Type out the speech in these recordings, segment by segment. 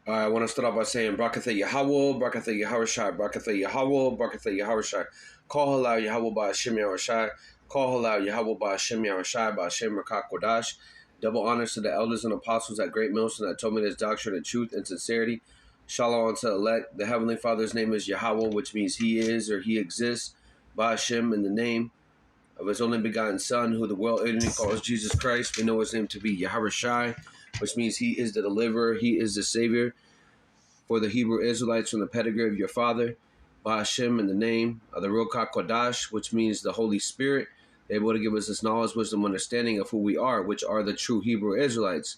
I want to start off by saying Brakatha Yahweh, Brakatha Yahawashi, Brakatha Yahweh, Brakatha Yahawashi. Call halal Yahweh by Hashem Yahawashi. Call halal Yahweh by Hashem Yahawashi, by Hashem Rakak Kodash. Double honors to the elders and apostles at Great Millstone that told me this doctrine of truth and sincerity. Shalom to the elect. The Heavenly Father's name is Yahweh, which means He is or He exists. By Hashem, in the name of His only begotten Son, who the world ignorantly calls Jesus Christ. We know His name to be Yahawashi, which means He is the deliverer, He is the Savior. For the Hebrew Israelites from the pedigree of your father, by Hashem, in the name of the Ruach HaKodash, which means the Holy Spirit, they're able to give us this knowledge, wisdom, understanding of who we are, which are the true Hebrew Israelites.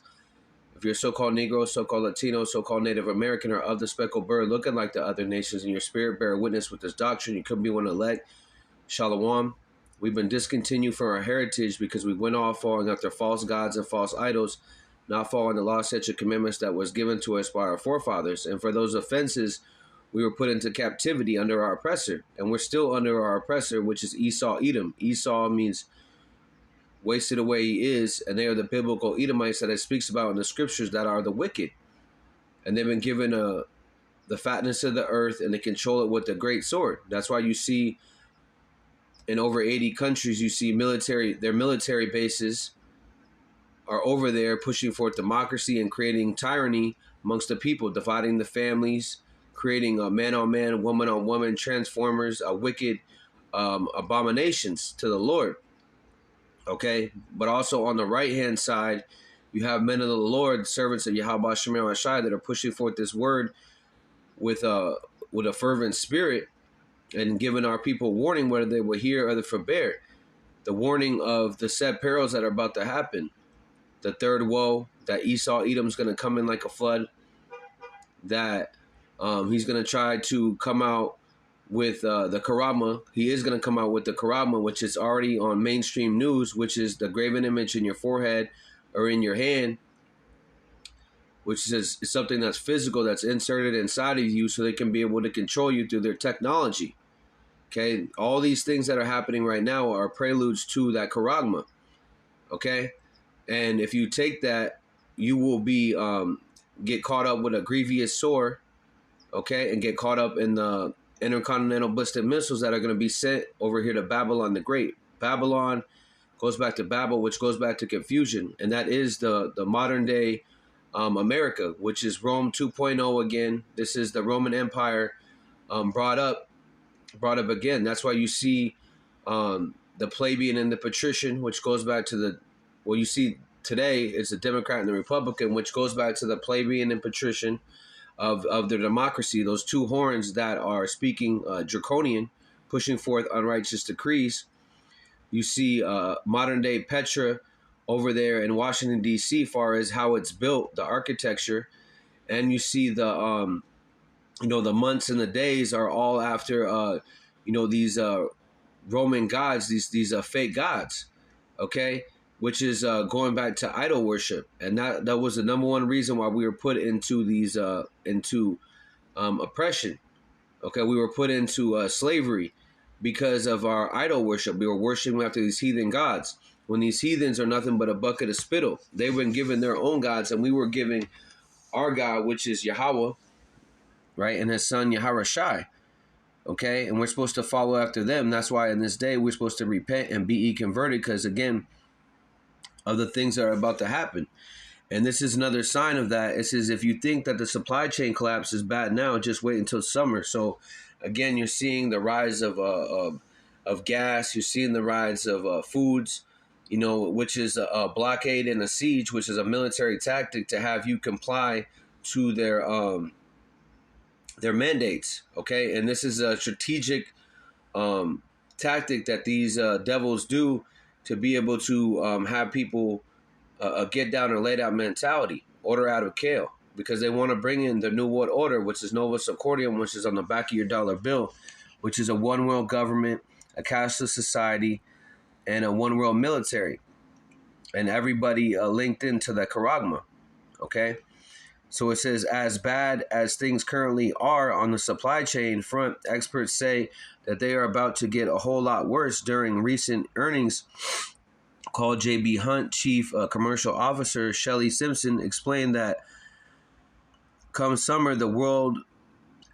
If you're so-called Negro, so-called Latino, so-called Native American, or of the speckled bird, looking like the other nations in your spirit, bear witness with this doctrine. You could be one elect. Shalom. We've been discontinued from our heritage because we went off following after false gods and false idols, not following the law, statute, commandments that was given to us by our forefathers. And for those offenses, we were put into captivity under our oppressor. And we're still under our oppressor, which is Esau, Edom. Esau means wasted away he is, and they are the biblical Edomites that it speaks about in the scriptures that are the wicked. And they've been given the fatness of the earth, and they control it with a great sword. That's why you see in over 80 countries, you see their military bases are over there pushing for democracy and creating tyranny amongst the people, dividing the families, creating a man-on-man, woman-on-woman, transformers, wicked abominations to the Lord. Okay? But also on the right-hand side, you have men of the Lord, servants of Yahweh Shem Yahawashi, that are pushing forth this word with a fervent spirit and giving our people warning, whether they will hear or they forbear. The warning of the said perils that are about to happen. The third woe, that Esau, Edom's going to come in like a flood, that he's going to try to come out with the Karama. He is going to come out with the Karama, which is already on mainstream news, which is the graven image in your forehead or in your hand, which is something that's physical, that's inserted inside of you so they can be able to control you through their technology. Okay, all these things that are happening right now are preludes to that Karagma. Okay. And if you take that, you will be get caught up with a grievous sore, okay, and get caught up in the intercontinental ballistic missiles that are going to be sent over here to Babylon the Great. Babylon goes back to Babel, which goes back to confusion, and that is the modern day America, which is Rome 2.0 again. This is the Roman Empire brought up again. That's why you see the plebeian and the patrician, which goes back to you see today it's the Democrat and the Republican, which goes back to the plebeian and patrician of their democracy, those two horns that are speaking draconian, pushing forth unrighteous decrees. You see modern day Petra over there in Washington, D.C., far as how it's built, the architecture. And you see the months and the days are all after, these Roman gods, these fake gods, okay? Which is going back to idol worship. And that was the number one reason why we were put into these, oppression. Okay, we were put into slavery because of our idol worship. We were worshiping after these heathen gods. When these heathens are nothing but a bucket of spittle. They've been given their own gods, and we were giving our God, which is Yahweh, right, and his son Yahawashi. Okay, and we're supposed to follow after them. That's why in this day we're supposed to repent and be converted, because again, of the things that are about to happen. And this is another sign of that. It says if you think that the supply chain collapse is bad now, just wait until summer. So again, you're seeing the rise of gas. You're seeing the rise of foods, which is a blockade and a siege, which is a military tactic to have you comply to their mandates. Okay, and this is a strategic tactic that these devils do to be able to have people get down or lay down mentality, order out of kale, because they want to bring in the New World Order, which is Novus Accordium, which is on the back of your dollar bill, which is a one world government, a cashless society, and a one world military, and everybody linked into the Karagma. Okay, so it says, as bad as things currently are on the supply chain front, experts say that they are about to get a whole lot worse. During recent earnings call, J.B. Hunt, Chief Commercial Officer Shelley Simpson, explained that come summer, the world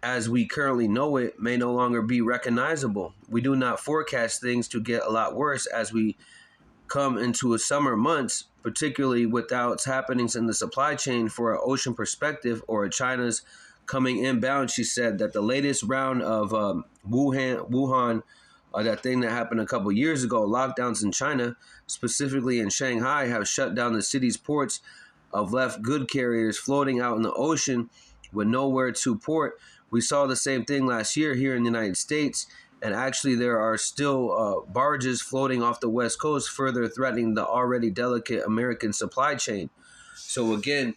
as we currently know it may no longer be recognizable. We do not forecast things to get a lot worse as we come into a summer months, particularly without happenings in the supply chain for an ocean perspective or China's coming inbound. She said that the latest round of Wuhan, that thing that happened a couple years ago, lockdowns in China, specifically in Shanghai, have shut down the city's ports, have left good carriers floating out in the ocean with nowhere to port. We saw the same thing last year here in the United States, and actually there are still barges floating off the West Coast, further threatening the already delicate American supply chain. So again,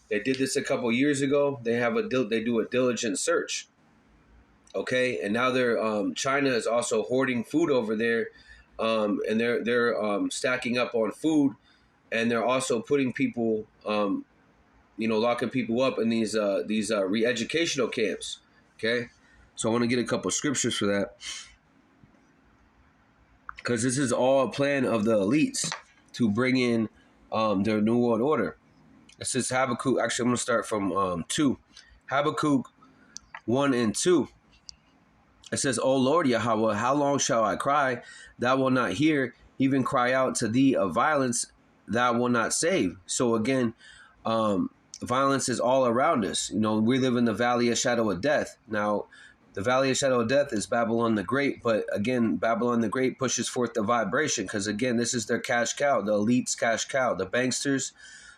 they did this a couple years ago. They do a diligent search, okay, and now they're China is also hoarding food over there, and they're stacking up on food, and they're also putting people, locking people up in these re-educational camps. Okay, so I want to get a couple scriptures for that, because this is all a plan of the elites to bring in their new world order. It says Habakkuk. Actually, I'm going to start from 2. Habakkuk 1 and 2. It says, O Lord Yahweh, how long shall I cry? Thou wilt not hear, even cry out to thee of violence, thou wilt not save. So again, violence is all around us. We live in the valley of shadow of death. Now, the valley of shadow of death is Babylon the Great. But again, Babylon the Great pushes forth the vibration, because again, this is their cash cow, the elites' cash cow, the banksters,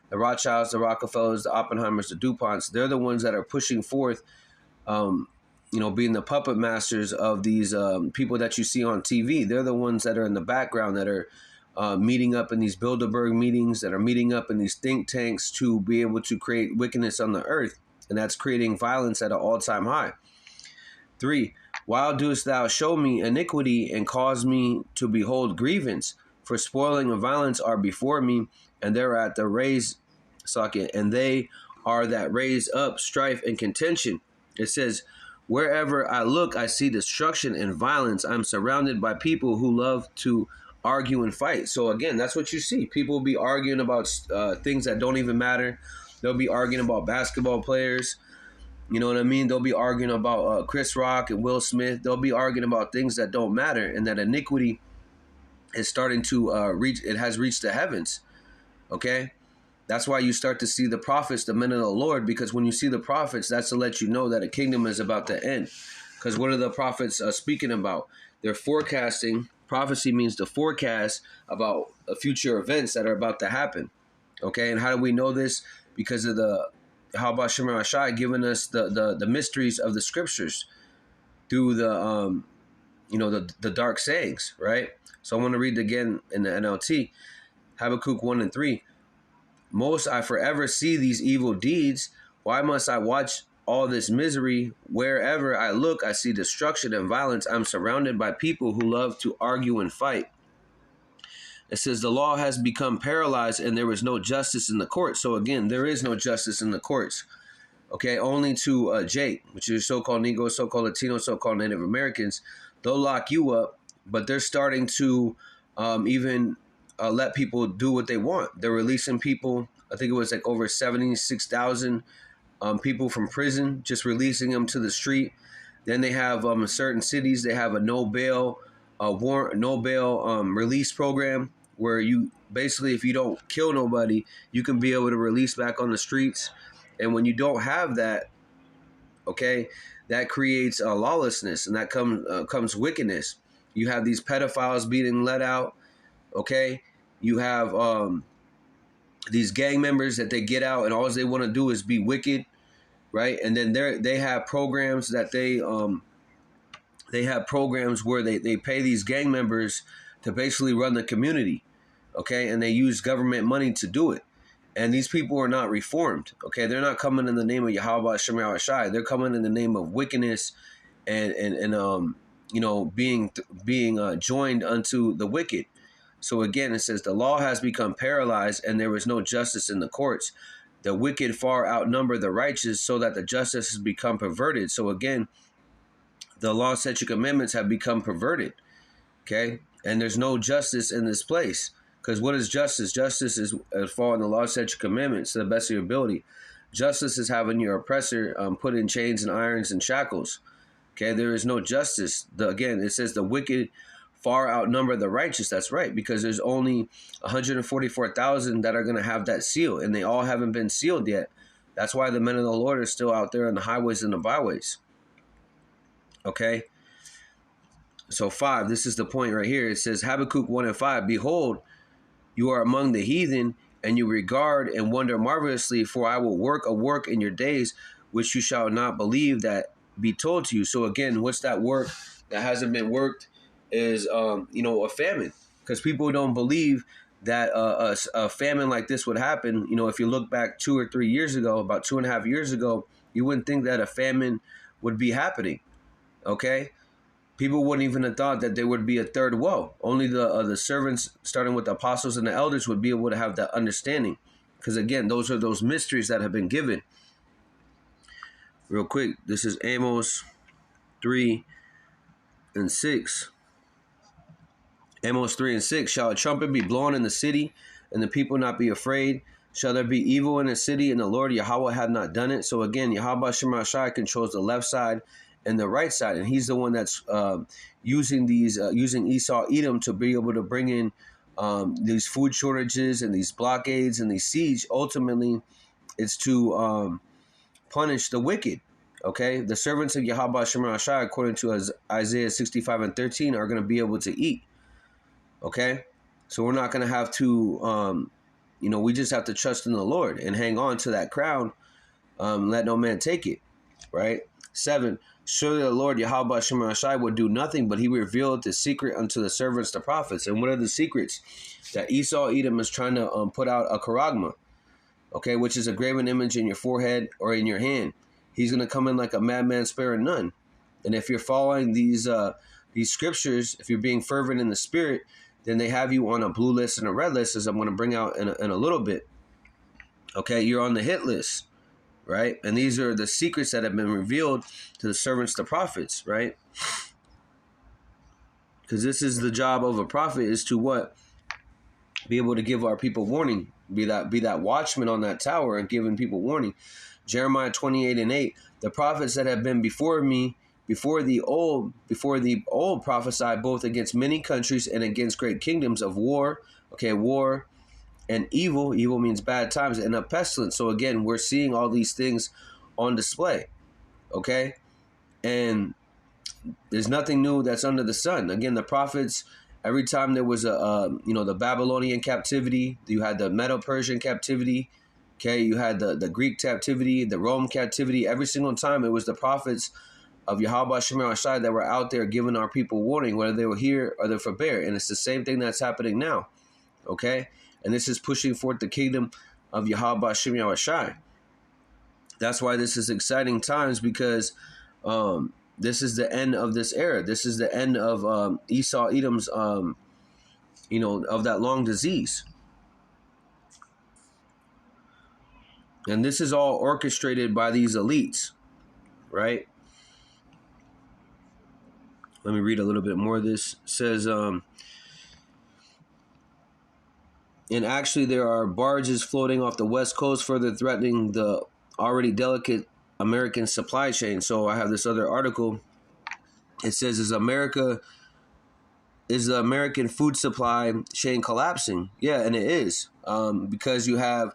the Rothschilds, the Rockefellers, the Oppenheimers, the DuPonts. They're the ones that are pushing forth, being the puppet masters of these people that you see on TV. They're the ones that are in the background, that are meeting up in these Bilderberg meetings, that are meeting up in these think tanks to be able to create wickedness on the earth. And that's creating violence at an all-time high. 3, why dost thou show me iniquity and cause me to behold grievance? For spoiling and violence are before me, and they're at the raise socket, and they are that raise up strife and contention. It says, wherever I look, I see destruction and violence. I'm surrounded by people who love to argue and fight. So again, that's what you see. People will be arguing about things that don't even matter. They'll be arguing about basketball players. You know what I mean? They'll be arguing about Chris Rock and Will Smith. They'll be arguing about things that don't matter, and that iniquity is starting to has reached the heavens. Okay? That's why you start to see the prophets, the men of the Lord, because when you see the prophets, that's to let you know that a kingdom is about to end. Because what are the prophets speaking about? They're forecasting. Prophecy means to forecast about future events that are about to happen. Okay? And how do we know this? Because of how about Shemar Ashai giving us the mysteries of the scriptures through the dark sayings, right? So I want to read again in the NLT, Habakkuk 1 and 3. Most I forever see these evil deeds. Why must I watch all this misery? Wherever I look, I see destruction and violence. I'm surrounded by people who love to argue and fight. It says the law has become paralyzed and there is no justice in the courts. So again, there is no justice in the courts. Okay, only to Jake, which is so-called Negro, so-called Latino, so-called Native Americans. They'll lock you up, but they're starting to even let people do what they want. They're releasing people. I think it was like over 76,000 people from prison, just releasing them to the street. Then they have certain cities, they have a no bail release program, where you basically, if you don't kill nobody, you can be able to release back on the streets. And when you don't have that, okay, that creates lawlessness, and that comes wickedness. You have these pedophiles being let out, okay? You have these gang members that they get out, and all they want to do is be wicked, right? And then they have programs that they have programs where they pay these gang members to basically run the community, okay? And they use government money to do it. And these people are not reformed, okay? They're not coming in the name of Yahweh Shem Shai. They're coming in the name of wickedness and being joined unto the wicked. So again, it says the law has become paralyzed and there is no justice in the courts. The wicked far outnumber the righteous, so that the justice has become perverted. So again, the law and statute commandments have become perverted, okay? And there's no justice in this place. Because what is justice? Justice is following the law, statute, commandments to the best of your ability. Justice is having your oppressor put in chains and irons and shackles. Okay, there is no justice. Again, it says the wicked far outnumber the righteous. That's right, because there's only 144,000 that are going to have that seal, and they all haven't been sealed yet. That's why the men of the Lord are still out there on the highways and the byways. Okay, so 5, this is the point right here. It says, Habakkuk 1 and 5, behold, you are among the heathen, and you regard and wonder marvelously, for I will work a work in your days, which you shall not believe that be told to you. So again, what's that work that hasn't been worked is, a famine, because people don't believe that a famine like this would happen. If you look back 2 or 3 years ago, about 2.5 years ago, you wouldn't think that a famine would be happening. Okay. People wouldn't even have thought that there would be a third woe. Only the servants, starting with the apostles and the elders, would be able to have that understanding. Because again, those are those mysteries that have been given. Real quick, this is Amos 3 and 6. Amos 3 and 6. Shall a trumpet be blown in the city, and the people not be afraid? Shall there be evil in the city, and the Lord Yahweh had not done it? So again, Yahweh Shema Shai controls the left side and the right side, and he's the one that's using Esau Edom to be able to bring in these food shortages and these blockades and these siege. Ultimately, it's to punish the wicked. Okay, the servants of Yahweh Shema Shai, according to Isaiah 65 and 13, are going to be able to eat. Okay, so we're not going to have to, we just have to trust in the Lord and hang on to that crown. Let no man take it. Right. 7. Surely the Lord Yahweh Shema Shai would do nothing, but he revealed the secret unto the servants, the prophets. And what are the secrets? That Esau Edom is trying to put out a charagma, okay, which is a graven image in your forehead or in your hand. He's going to come in like a madman sparing none. And if you're following these scriptures, if you're being fervent in the spirit, then they have you on a blue list and a red list, as I'm going to bring out in a little bit. Okay, you're on the hit list. Right? And these are the secrets that have been revealed to the servants, the prophets, right? Because this is the job of a prophet, is to what? Be able to give our people warning. Be that watchman on that tower and giving people warning. Jeremiah 28 and 8. The prophets that have been before me, before the old prophesied both against many countries and against great kingdoms of war. Okay, war. And evil means bad times, and a pestilence. So again, we're seeing all these things on display, okay? And there's nothing new that's under the sun. Again, the prophets, every time there was the Babylonian captivity, you had the Medo-Persian captivity, okay? You had the Greek captivity, the Rome captivity. Every single time it was the prophets of Yahweh Shema Shai that were out there giving our people warning, whether they were here or they're forbear. And it's the same thing that's happening now, okay? And this is pushing forth the kingdom of Yahweh Shema Shai. That's why this is exciting times, because this is the end of this era. This is the end of Esau Edom's, of that long disease. And this is all orchestrated by these elites, right? Let me read a little bit more of this. It says, and actually, there are barges floating off the West Coast, further threatening the already delicate American supply chain. So I have this other article. It says, is the American food supply chain collapsing? Yeah, and it is. Because you have,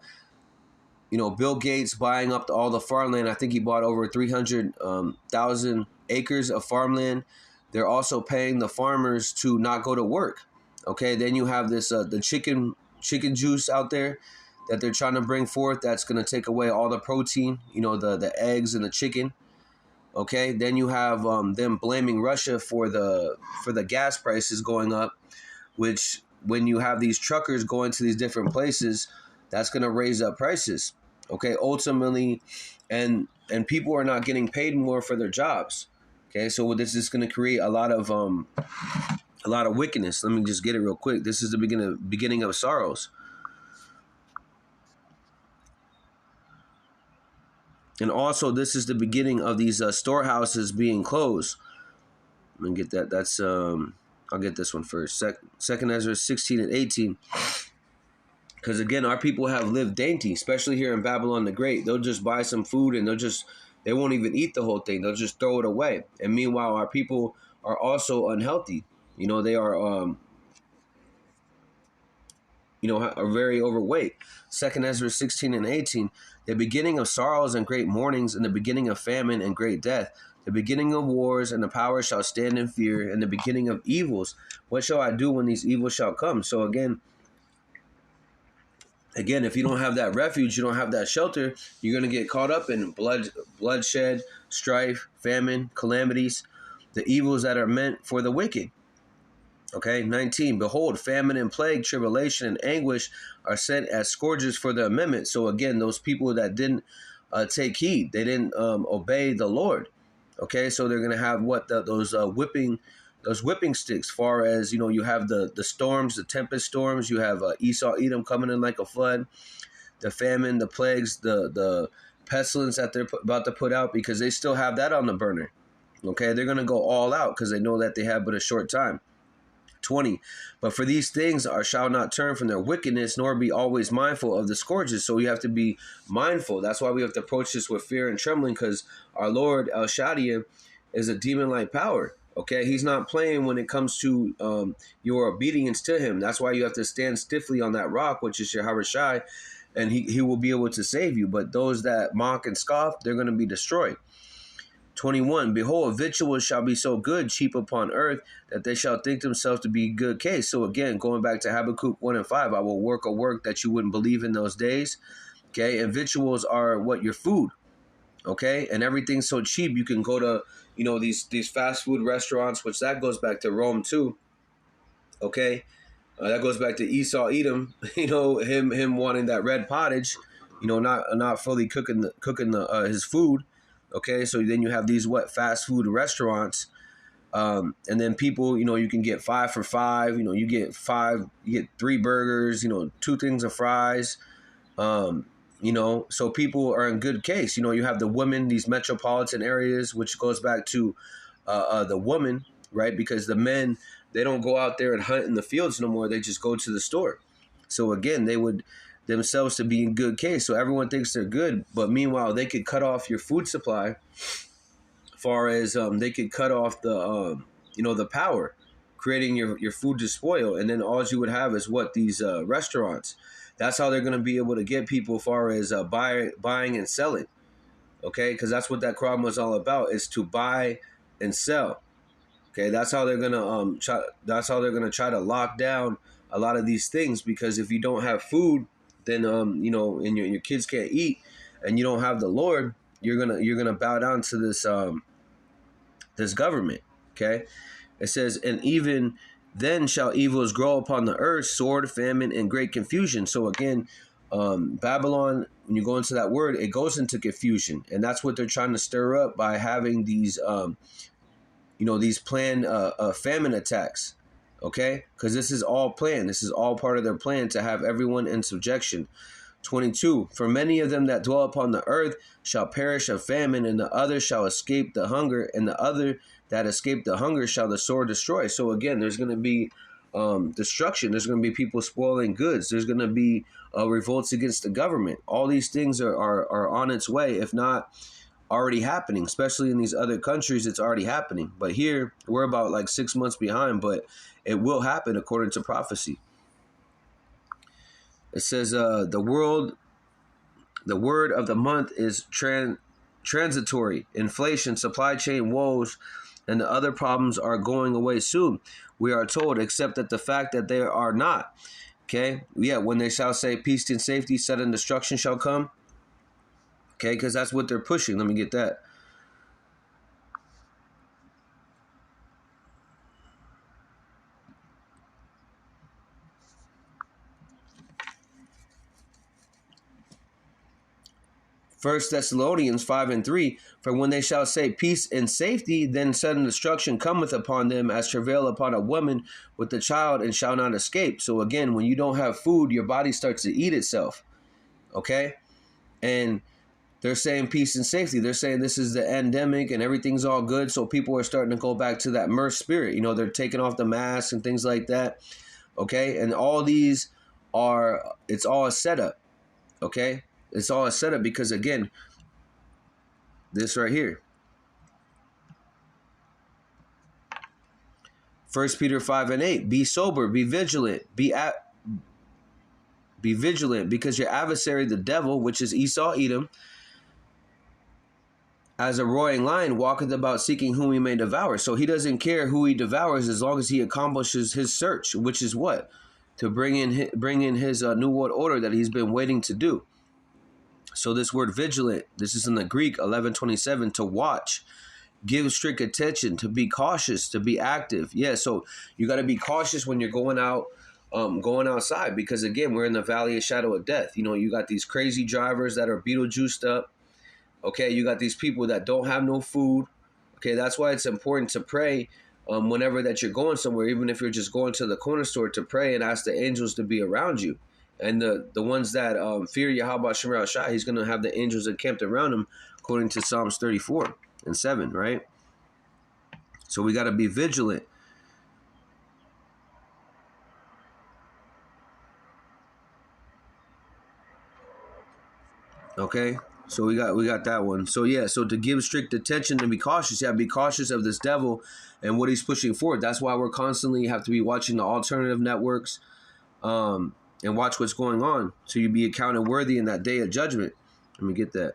Bill Gates buying up all the farmland. I think he bought over 300,000 acres of farmland. They're also paying the farmers to not go to work. Okay, then you have this the chicken juice out there that they're trying to bring forth, that's going to take away all the protein, the eggs and the chicken. Okay, then you have them blaming Russia for the gas prices going up, which when you have these truckers going to these different places, that's going to raise up prices. Okay, ultimately, and people are not getting paid more for their jobs. Okay, so this is going to create a lot of wickedness. Let me just get it real quick. This is the beginning of sorrows. And also, this is the beginning of these storehouses being closed. Let me get that. That's I'll get this one first. Second Ezra 16 and 18. Because again, our people have lived dainty, especially here in Babylon the Great. They'll just buy some food and they won't even eat the whole thing. They'll just throw it away. And meanwhile, our people are also unhealthy. They are, are very overweight. Second Ezra 16 and 18, the beginning of sorrows and great mournings, and the beginning of famine and great death, the beginning of wars, and the power shall stand in fear, and the beginning of evils. What shall I do when these evils shall come? So again, if you don't have that refuge, you don't have that shelter, you're going to get caught up in bloodshed, strife, famine, calamities, the evils that are meant for the wicked. Okay, 19. Behold, famine and plague, tribulation and anguish are sent as scourges for the amendment. So again, those people that didn't take heed, they didn't obey the Lord. Okay, so they're going to have those whipping sticks. Far as you have the storms, the tempest storms. You have Esau, Edom coming in like a flood. The famine, the plagues, the pestilence that they're about to put out, because they still have that on the burner. Okay, they're going to go all out because they know that they have but a short time. 20. But for these things shall not turn from their wickedness, nor be always mindful of the scourges. So you have to be mindful. That's why we have to approach this with fear and trembling, because our Lord El Shaddai is a demon-like power. Okay, he's not playing when it comes to your obedience to him. That's why you have to stand stiffly on that rock, which is Yahweh Shai, and he will be able to save you. But those that mock and scoff, they're going to be destroyed. 21. Behold, victuals shall be so good, cheap upon earth, that they shall think themselves to be good case. So again, going back to Habakkuk 1 and 5, I will work a work that you wouldn't believe in those days. Okay, and victuals are what? Your food. Okay, and everything's so cheap, you can go to these fast food restaurants, which that goes back to Rome too. Okay, that goes back to Esau Edom. Him wanting that red pottage. Not fully cooking his food. Okay, so then you have these fast food restaurants, and then people, you can get 5 for $5. You get 3 burgers, 2 things of fries. So people are in good case. You have the women, these metropolitan areas, which goes back to the woman, right? Because the men, they don't go out there and hunt in the fields no more. They just go to the store. So again, they would themselves to be in good case. So everyone thinks they're good, but meanwhile, they could cut off your food supply. Far as they could cut off the power, creating your food to spoil, and then all you would have is these restaurants. That's how they're going to be able to get people, far as buying and selling. Okay, because that's what that crime was all about, is to buy and sell. Okay, that's how they're gonna try to lock down a lot of these things, because if you don't have food, then and your kids can't eat, and you don't have the Lord, you're gonna bow down to this government. Okay, it says, and even then shall evils grow upon the earth, sword, famine, and great confusion. So again, Babylon, when you go into that word, it goes into confusion, and that's what they're trying to stir up by having these these planned famine attacks. Okay, because this is all planned. This is all part of their plan to have everyone in subjection. 22. For many of them that dwell upon the earth shall perish of famine, and the other shall escape the hunger, and the other that escape the hunger shall the sword destroy. So again, there's going to be destruction. There's going to be people spoiling goods. There's going to be revolts against the government. All these things are on its way, if not already happening. Especially in these other countries, it's already happening. But here, we're about like 6 months behind, but it will happen according to prophecy. It says the word of the month is transitory. Inflation, supply chain woes, and the other problems are going away soon, we are told, except that the fact that they are not. Okay, yeah, when they shall say peace and safety, sudden destruction shall come. Okay, because that's what they're pushing. Let me get that. First Thessalonians 5 and 3, for when they shall say peace and safety, then sudden destruction cometh upon them as travail upon a woman with a child, and shall not escape. So again, when you don't have food, your body starts to eat itself. Okay? And they're saying peace and safety. They're saying this is the endemic and everything's all good. So people are starting to go back to that MERS spirit. They're taking off the masks and things like that. Okay? And all these it's all a setup. Okay, it's all a setup because again, this right here, 1 Peter 5:8, be sober, be vigilant, be vigilant, because your adversary, the devil, which is Esau, Edom, as a roaring lion, walketh about seeking whom he may devour. So he doesn't care who he devours as long as he accomplishes his search, which is what? To bring in his new world order that he's been waiting to do. So this word vigilant, this is in the Greek 11:27, to watch, give strict attention, to be cautious, to be active. Yeah, so you got to be cautious when you're going outside, because again, we're in the valley of shadow of death. You know, you got these crazy drivers that are Beetlejuiced up. Okay, you got these people that don't have no food. Okay, that's why it's important to pray whenever that you're going somewhere, even if you're just going to the corner store, to pray and ask the angels to be around you. And the ones that fear Yahweh Shemar Shai, he's going to have the angels encamped around him, according to Psalms 34:7, right? So we got to be vigilant. Okay, so we got that one. So yeah, so to give strict attention, to be cautious. Yeah, be cautious of this devil and what he's pushing forward. That's why we're constantly have to be watching the alternative networks, and watch what's going on, so you be accounted worthy in that day of judgment. Let me get that.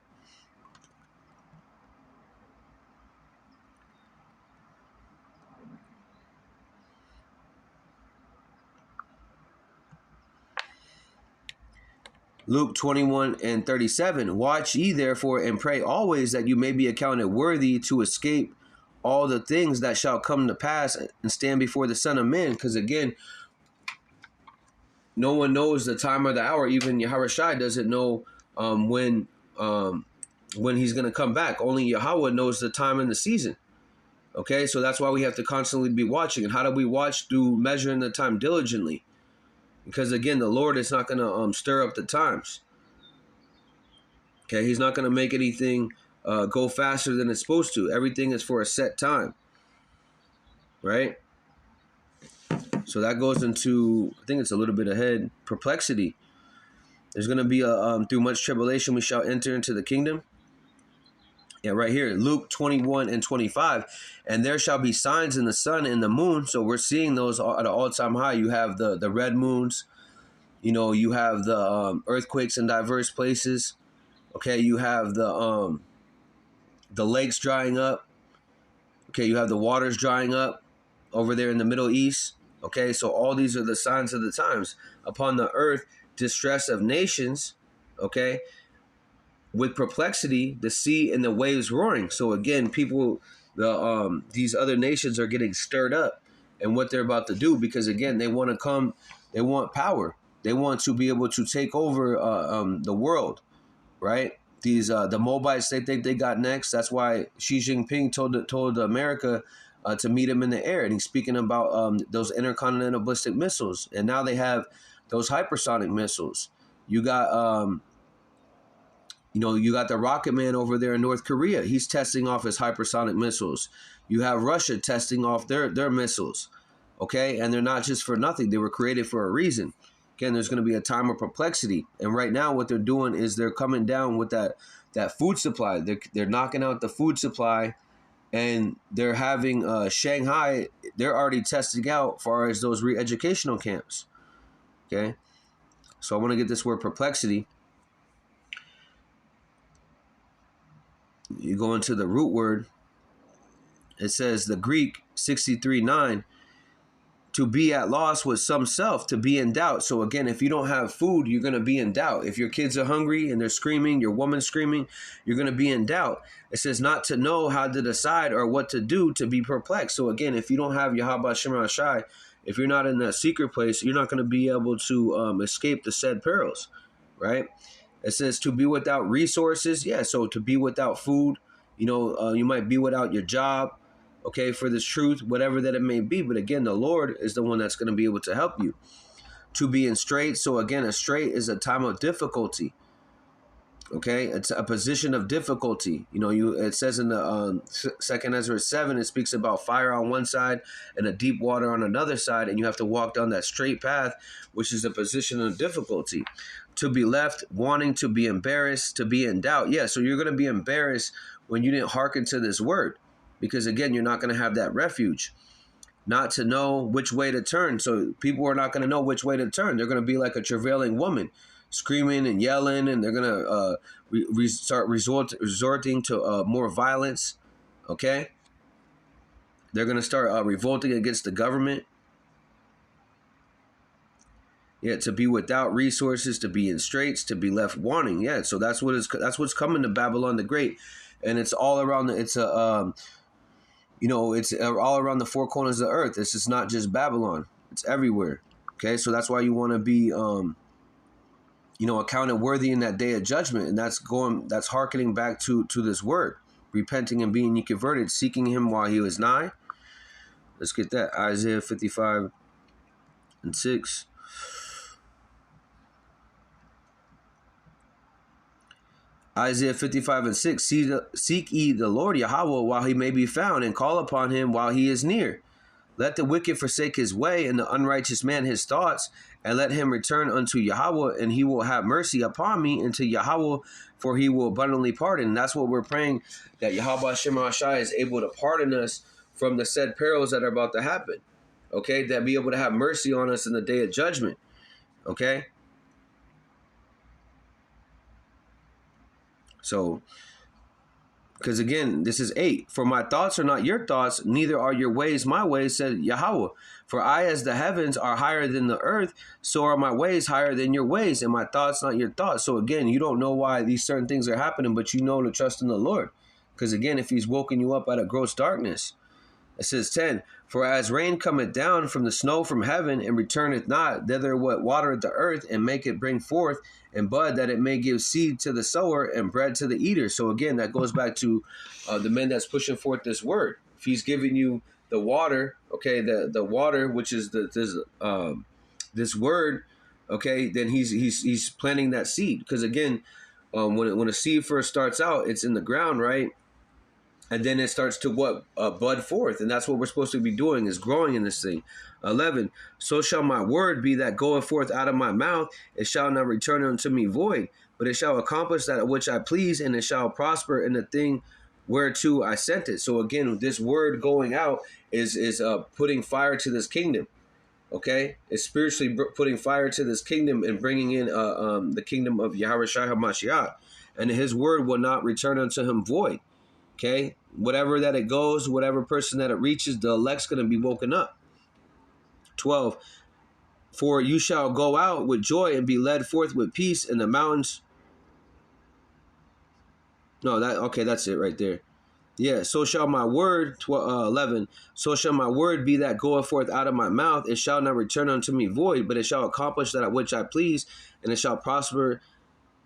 Luke 21:37. Watch ye therefore and pray always, that you may be accounted worthy to escape all the things that shall come to pass and stand before the Son of Man. Because again, no one knows the time or the hour. Even Yahweh Shai doesn't know when he's going to come back. Only Yahweh knows the time and the season. Okay, so that's why we have to constantly be watching. And how do we watch? Through measuring the time diligently. Because again, the Lord is not going to stir up the times. Okay, he's not going to make anything go faster than it's supposed to. Everything is for a set time. Right? So that goes into, I think it's a little bit ahead, perplexity. There's going to be through much tribulation we shall enter into the kingdom. Yeah, right here, Luke 21:25. And there shall be signs in the sun and the moon. So we're seeing those at an all-time high. You have the red moons. You know, you have the earthquakes in diverse places. Okay, you have the lakes drying up. Okay, you have the waters drying up over there in the Middle East. Okay, so all these are the signs of the times. Upon the earth, distress of nations. Okay, with perplexity, the sea and the waves roaring. So again, people, these other nations are getting stirred up and what they're about to do, because again, they want to come, they want power, they want to be able to take over the world, right? These the Moabites, they think they got next. That's why Xi Jinping told America to meet him in the air, and he's speaking about those intercontinental ballistic missiles, and now they have those hypersonic missiles. You got you got the Rocket Man over there in North Korea. He's testing off his hypersonic missiles. You have Russia testing off their missiles. Okay, and they're not just for nothing. They were created for a reason. Again, there's going to be a time of perplexity, and right now, what they're doing is they're coming down with that food supply. They're knocking out the food supply. And they're having Shanghai, they're already testing out as far as those re-educational camps. Okay? So I want to get this word perplexity. You go into the root word. It says the Greek 63:9, to be at loss with some self, to be in doubt. So again, if you don't have food, you're going to be in doubt. If your kids are hungry and they're screaming, your woman's screaming, you're going to be in doubt. It says not to know how to decide or what to do, to be perplexed. So again, if you don't have Yahweh Shemar Shai, if you're not in that secret place, you're not going to be able to escape the said perils, right? It says to be without resources. Yeah, so to be without food, you might be without your job. Okay, for this truth, whatever that it may be. But again, the Lord is the one that's going to be able to help you. To be in strait. So again, a strait is a time of difficulty. Okay, it's a position of difficulty. You know, it says in the Second Ezra 7, it speaks about fire on one side and a deep water on another side, and you have to walk down that straight path, which is a position of difficulty. To be left wanting, to be embarrassed, to be in doubt. Yeah, so you're going to be embarrassed when you didn't hearken to this word, because again, you're not going to have that refuge. Not to know which way to turn. So people are not going to know which way to turn. They're going to be like a travailing woman, screaming and yelling, and they're going to start resorting to more violence. Okay? They're going to start revolting against the government. Yeah, to be without resources, to be in straits, to be left wanting. Yeah, so that's what's coming to Babylon the Great, and it's all around. It's all around the four corners of the earth. This is not just Babylon. It's everywhere. Okay, so that's why you want to be, accounted worthy in that day of judgment, and that's hearkening back to this word, repenting and being ye converted, seeking him while he was nigh. Let's get that. Isaiah 55:6. Isaiah 55:6. Seek ye the Lord Yahweh while he may be found, and call upon him while he is near. Let the wicked forsake his way, and the unrighteous man his thoughts, and let him return unto Yahweh, and he will have mercy upon me, and to Yahweh, for he will abundantly pardon. And that's what we're praying, that Yahweh Hashem Hashai is able to pardon us from the said perils that are about to happen. Okay, that be able to have mercy on us in the day of judgment. Okay? So, because again, this is 8. For my thoughts are not your thoughts, neither are your ways my ways, said Yahweh. For I, as the heavens are higher than the earth, so are my ways higher than your ways, and my thoughts not your thoughts. So again, you don't know why these certain things are happening, but you know to trust in the Lord. Because again, if he's woken you up out of gross darkness. It says 10, for as rain cometh down from the snow from heaven, and returneth not thither what watereth the earth, and make it bring forth and bud, that it may give seed to the sower and bread to the eater. So again, that goes back to the men that's pushing forth this word. If he's giving you the water, okay, the water, which is this word, okay, then he's planting that seed. Because again, when a seed first starts out, it's in the ground, right? And then it starts to bud forth. And that's what we're supposed to be doing, is growing in this thing. 11, so shall my word be that goeth forth out of my mouth. It shall not return unto me void, but it shall accomplish that which I please, and it shall prosper in the thing whereto I sent it. So again, this word going out is putting fire to this kingdom. Okay? It's spiritually putting fire to this kingdom and bringing in the kingdom of Yahweh Shai HaMashiach. And his word will not return unto him void. Okay, whatever that it goes, whatever person that it reaches, the elect's going to be woken up. 12, for you shall go out with joy and be led forth with peace in the mountains. No, that's it right there. Yeah, so shall my word, 11, so shall my word be that goeth forth out of my mouth. It shall not return unto me void, but it shall accomplish that which I please, and it shall prosper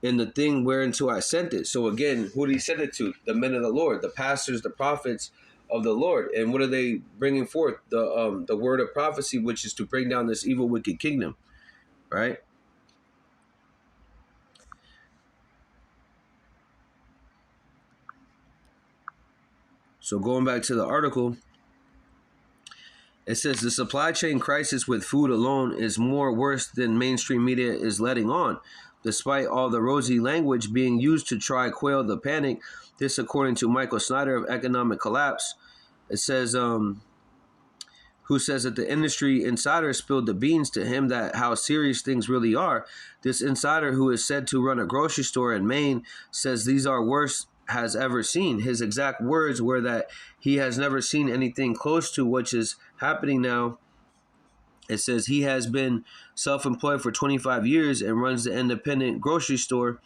in the thing whereunto I sent it. So again, who did he send it to? The men of the Lord, the pastors, the prophets of the Lord. And what are they bringing forth? The word of prophecy, which is to bring down this evil, wicked kingdom, right? So going back to the article, it says the supply chain crisis with food alone is more worse than mainstream media is letting on. Despite all the rosy language being used to try quell the panic, this according to Michael Snyder of Economic Collapse. It says, who says that the industry insider spilled the beans to him that how serious things really are. This insider, who is said to run a grocery store in Maine, says these are worse has ever seen. His exact words were that he has never seen anything close to what is happening now. It says he has been self-employed for 25 years and runs the independent grocery store.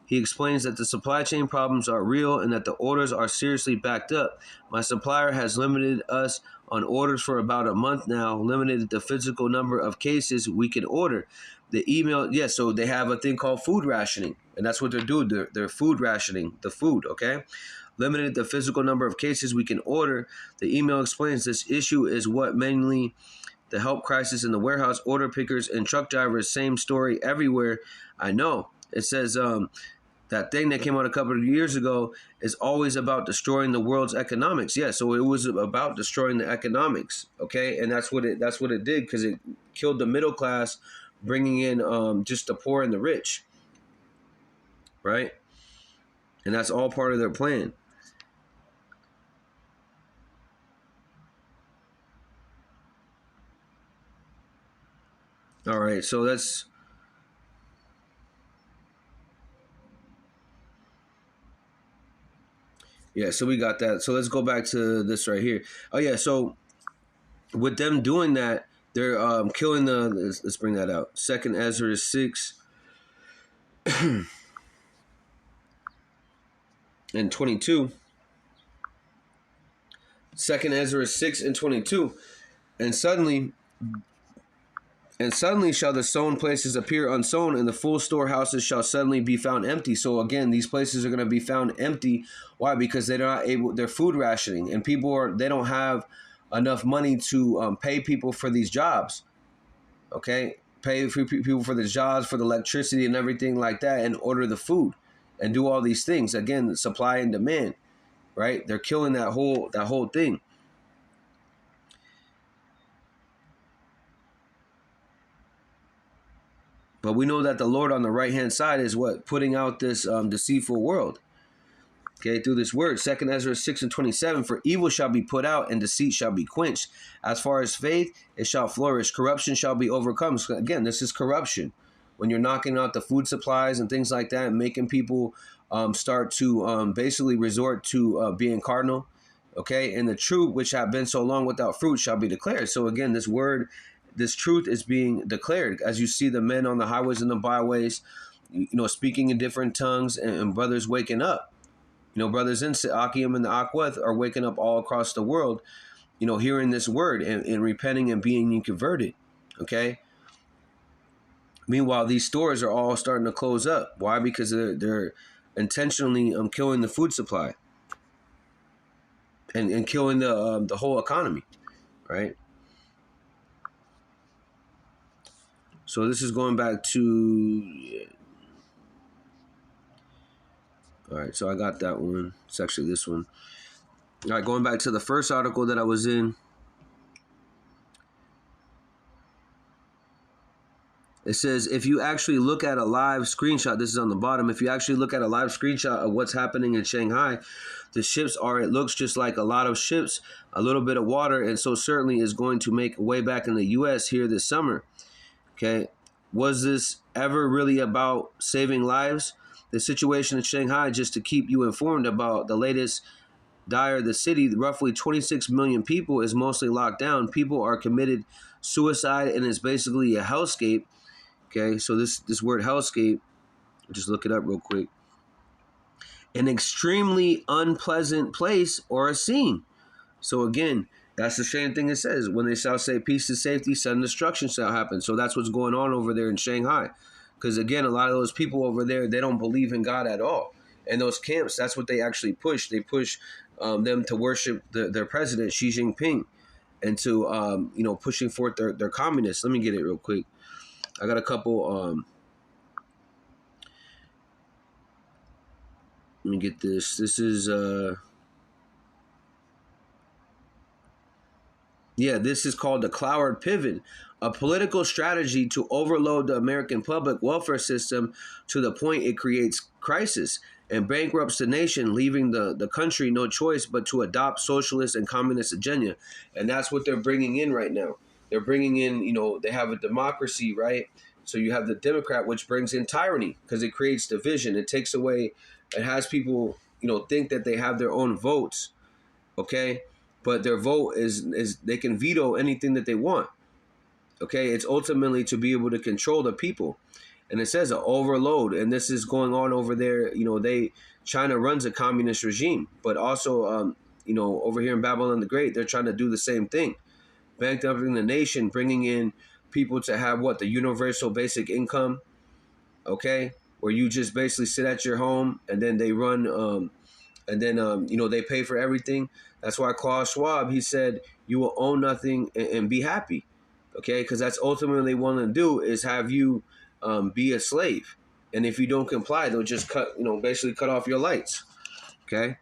He explains that the supply chain problems are real and that the orders are seriously backed up. My supplier has limited us on orders for about a month now, limited the physical number of cases we can order. The email, so they have a thing called food rationing, and that's what they're doing. They're food rationing the food, okay? Limited the physical number of cases we can order. The email explains this issue is what mainly the help crisis in the warehouse, order pickers, and truck drivers, same story everywhere. I know. It says, that thing that came out a couple of years ago is always about destroying the world's economics. Yeah, so it was about destroying the economics. Okay, and that's what it did, because it killed the middle class, bringing in just the poor and the rich, right? And that's all part of their plan. All right, so that's yeah. So we got that. So let's go back to this right here. Oh yeah. So with them doing that, they're killing the. Let's bring that out. Second Ezra 6:22. Second Ezra 6:22, and suddenly shall the sown places appear unsown, and the full storehouses shall suddenly be found empty. So again, these places are going to be found empty. Why? Because they're not able. They're food rationing, and they don't have enough money to pay people for these jobs. Okay, pay people for the jobs, for the electricity and everything like that, and order the food, and do all these things. Again, supply and demand. Right? They're killing that whole thing. But we know that the Lord on the right-hand side is what? Putting out this deceitful world. Okay, through this word. 2 Ezra 6:27, for evil shall be put out, and deceit shall be quenched. As far as faith, it shall flourish. Corruption shall be overcome. So again, this is corruption. When you're knocking out the food supplies and things like that, and making people start to basically resort to being cardinal. Okay, and the truth which have been so long without fruit shall be declared. So again, this word, this truth is being declared, as you see the men on the highways and the byways, speaking in different tongues, and brothers waking up. Brothers in Achaim and the Akweth are waking up all across the world, hearing this word and repenting and being converted. Okay. Meanwhile, these stores are all starting to close up. Why? Because they're intentionally killing the food supply and killing the whole economy, right? So this is going back to. All right, so I got that one. It's actually this one. All right, going back to the first article that I was in. It says, if you actually look at a live screenshot, this is on the bottom. If you actually look at a live screenshot of what's happening in Shanghai, the ships it looks just like a lot of ships, a little bit of water, and so certainly is going to make a way back in the U.S. here this summer. Okay. Was this ever really about saving lives? The situation in Shanghai, just to keep you informed about the latest dire, the city, roughly 26 million people, is mostly locked down. People are committed suicide, and it's basically a hellscape. Okay, so this word hellscape, just look it up real quick. An extremely unpleasant place or a scene. So again, that's the same thing it says. When they shall say peace and safety, sudden destruction shall happen. So that's what's going on over there in Shanghai. Because again, a lot of those people over there, they don't believe in God at all. And those camps, that's what they actually push. They push them to worship their president, Xi Jinping, and to, pushing forth their communists. Let me get it real quick. I got a couple. Let me get this. This is this is called the Cloward Pivot, a political strategy to overload the American public welfare system to the point it creates crisis and bankrupts the nation, leaving the country no choice but to adopt socialist and communist agenda. And that's what they're bringing in right now. They're bringing in, they have a democracy, right? So you have the Democrat, which brings in tyranny because it creates division. It takes away, it has people, think that they have their own votes, okay? But their vote is they can veto anything that they want, okay? It's ultimately to be able to control the people. And it says an overload, and this is going on over there. China runs a communist regime, but also, over here in Babylon the Great, they're trying to do the same thing. Bankrupting the nation, bringing in people to have the universal basic income, okay, where you just basically sit at your home and then they run, they pay for everything. That's why Klaus Schwab, he said, you will own nothing and be happy, okay, because that's ultimately what they want to do is have you be a slave, And if you don't comply, they'll just basically cut off your lights. Okay.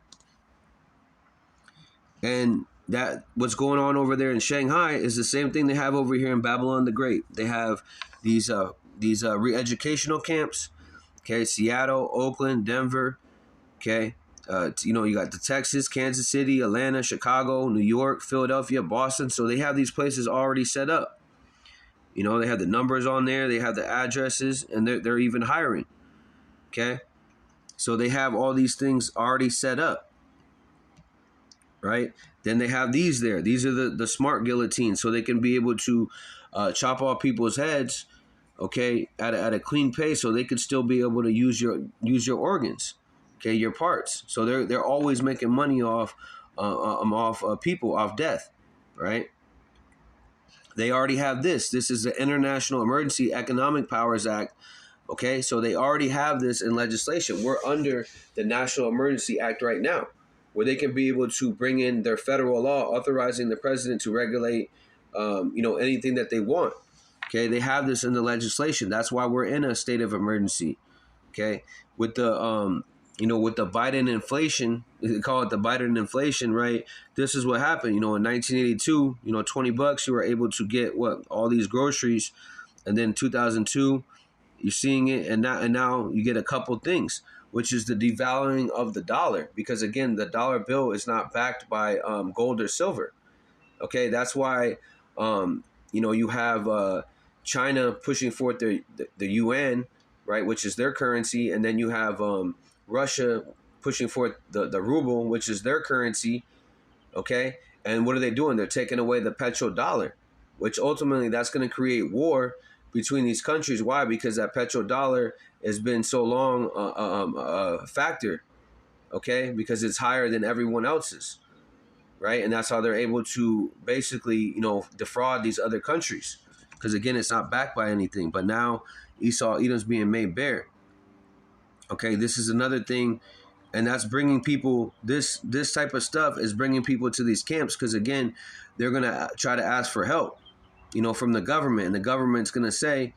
And that what's going on over there in Shanghai is the same thing they have over here in Babylon the Great. They have these re-educational camps. Okay, Seattle, Oakland, Denver. Okay, you got the Texas, Kansas City, Atlanta, Chicago, New York, Philadelphia, Boston. So they have these places already set up. They have the numbers on there, they have the addresses, and they're even hiring. Okay, so they have all these things already set up, right? Then they have these there. These are the smart guillotines, so they can be able to chop off people's heads, okay, at a clean pace, so they could still be able to use your organs, okay, your parts. So they're always making money off people, off death, right? They already have this. This is the International Emergency Economic Powers Act. Okay, so they already have this in legislation. We're under the National Emergency Act right now, where they can be able to bring in their federal law authorizing the president to regulate, anything that they want. Okay, they have this in the legislation. That's why we're in a state of emergency. Okay, with the with the Biden inflation, they call it the Biden inflation, right? This is what happened. In 1982, $20, you were able to get all these groceries, and then 2002. You're seeing it, and now you get a couple things, which is the devaluing of the dollar, because again, the dollar bill is not backed by gold or silver. Okay, that's why you have China pushing forth the yuan, right, which is their currency, and then you have Russia pushing forth the ruble, which is their currency. Okay, and what are they doing? They're taking away the petrodollar, which ultimately that's going to create war between these countries. Why? Because that petrodollar has been so long a factor, okay? Because it's higher than everyone else's, right? And that's how they're able to basically, defraud these other countries. Because again, it's not backed by anything. But now Edom's being made bare. Okay, this is another thing, and that's bringing people. This type of stuff is bringing people to these camps because again, they're gonna try to ask for help. From the government, and the government's going to say,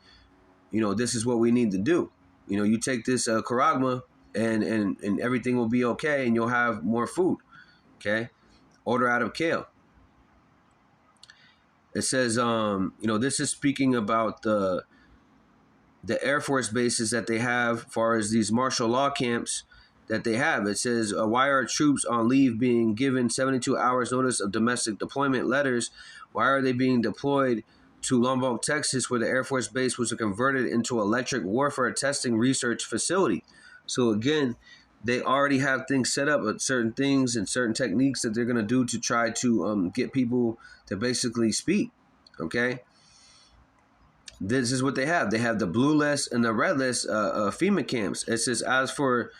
this is what we need to do. You take this charagma and everything will be okay and you'll have more food. Okay. Order out of kale. It says, this is speaking about the Air Force bases that they have as far as these martial law camps that they have. It says, why are troops on leave being given 72 hours notice of domestic deployment letters? Why are they being deployed to Lubbock, Texas, where the Air Force base was converted into electric warfare testing research facility? So again, they already have things set up, certain things and certain techniques that they're going to do to try to get people to basically speak. Okay. This is what they have. They have the blue list and the red list FEMA camps. It says, as for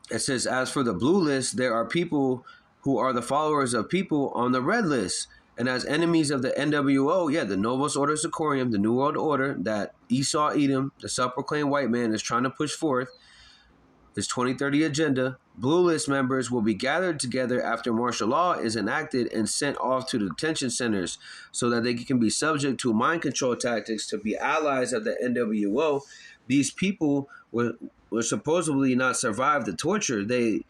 the blue list, there are people who are the followers of people on the red list. And as enemies of the NWO, the Novus Ordo Seclorum, the New World Order that Esau Edom, the self-proclaimed white man, is trying to push forth, his 2030 agenda, blue list members will be gathered together after martial law is enacted and sent off to the detention centers so that they can be subject to mind control tactics to be allies of the NWO. These people will supposedly not survive the torture. They